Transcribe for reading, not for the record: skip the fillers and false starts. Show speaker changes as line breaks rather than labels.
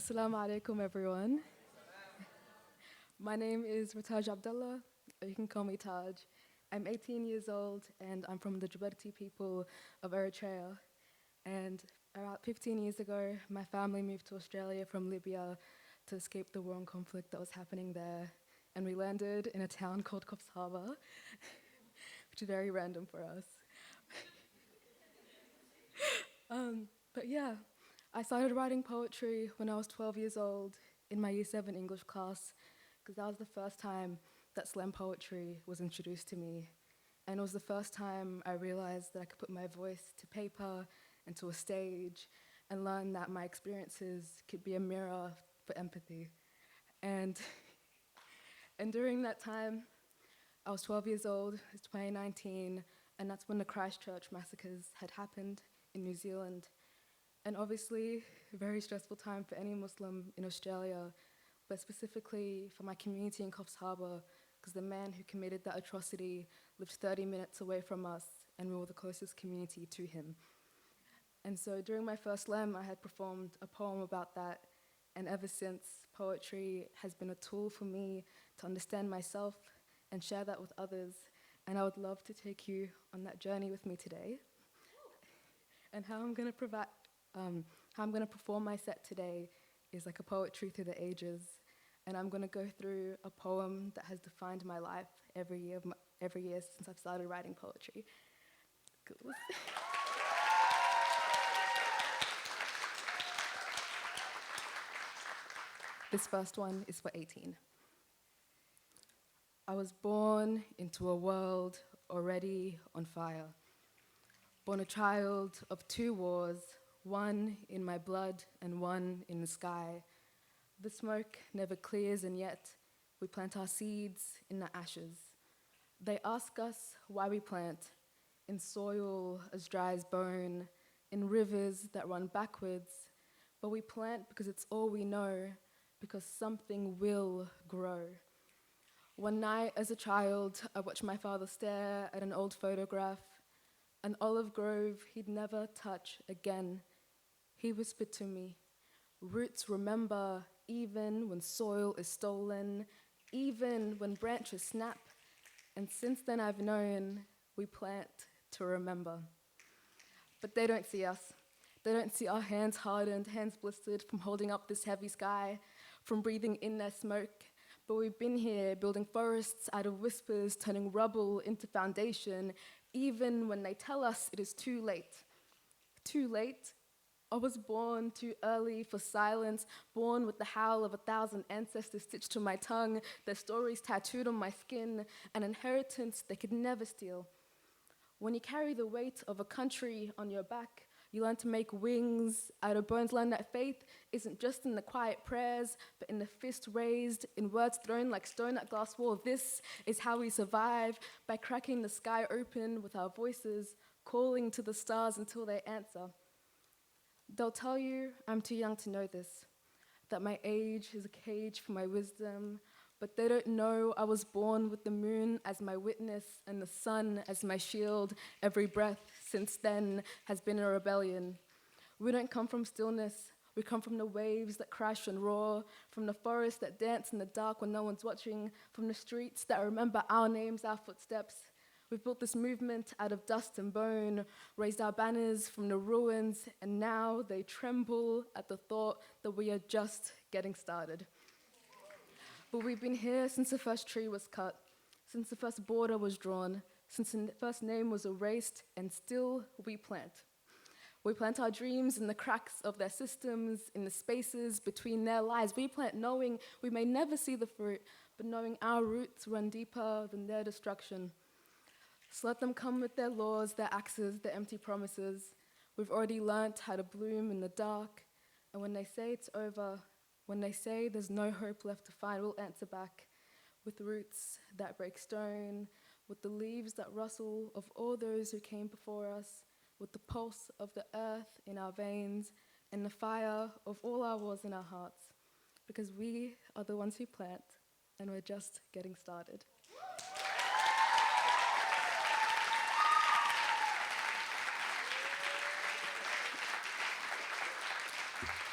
Assalamu alaikum, everyone. My name is Rataj Abdullahh, or you can call me Taj. I'm 18 years old, and I'm from the Djibouti people of Eritrea. And about 15 years ago, my family moved to Australia from Libya to escape the war and conflict that was happening there. And we landed in a town called Coffs Harbour, which is very random for us. But yeah, I started writing poetry when I was 12 years old in my Year 7 English class, because that was the first time that slam poetry was introduced to me. And it was the first time I realized that I could put my voice to paper and to a stage and learn that my experiences could be a mirror for empathy. And, and during that time, I was 12 years old, it's 2019, and that's when the Christchurch massacres had happened in New Zealand. And obviously, a very stressful time for any Muslim in Australia, but specifically for my community in Coffs Harbour, because the man who committed that atrocity lived 30 minutes away from us, and we were the closest community to him. And so during my first slam, I had performed a poem about that, and ever since, poetry has been a tool for me to understand myself and share that with others, and I would love to take you on that journey with me today. And how I'm going to perform my set today is like a poetry through the ages, and I'm going to go through a poem that has defined my life every year since I've started writing poetry. Cool. This first one is for 18. I was born into a world already on fire. Born a child of two wars, one in my blood and one in the sky. The smoke never clears, and yet we plant our seeds in the ashes. They ask us why we plant in soil as dry as bone, in rivers that run backwards, but we plant because it's all we know, because something will grow. One night as a child, I watched my father stare at an old photograph, an olive grove he'd never touch again. He whispered to me, "Roots remember even when soil is stolen, even when branches snap." And since then I've known we plant to remember. But they don't see us. They don't see our hands hardened, hands blistered from holding up this heavy sky, from breathing in their smoke. But we've been here building forests out of whispers, turning rubble into foundation, even when they tell us it is too late. Too late? I was born too early for silence, born with the howl of 1,000 ancestors stitched to my tongue, their stories tattooed on my skin, an inheritance they could never steal. When you carry the weight of a country on your back, you learn to make wings out of bones, learn that faith isn't just in the quiet prayers, but in the fist raised, in words thrown like stone at glass wall. This is how we survive, by cracking the sky open with our voices, calling to the stars until they answer. They'll tell you I'm too young to know this, that my age is a cage for my wisdom, but they don't know I was born with the moon as my witness and the sun as my shield. Every breath since then has been a rebellion. We don't come from stillness. We come from the waves that crash and roar, from the forests that dance in the dark when no one's watching, from the streets that remember our names, our footsteps. We've built this movement out of dust and bone, raised our banners from the ruins, and now they tremble at the thought that we are just getting started. But we've been here since the first tree was cut, since the first border was drawn, since the first name was erased, and still we plant. We plant our dreams in the cracks of their systems, in the spaces between their lives. We plant knowing we may never see the fruit, but knowing our roots run deeper than their destruction. So let them come with their laws, their axes, their empty promises. We've already learnt how to bloom in the dark, and when they say it's over, when they say there's no hope left to find, we'll answer back with roots that break stone, with the leaves that rustle of all those who came before us, with the pulse of the earth in our veins, and the fire of all our wars in our hearts, because we are the ones who plant, and we're just getting started.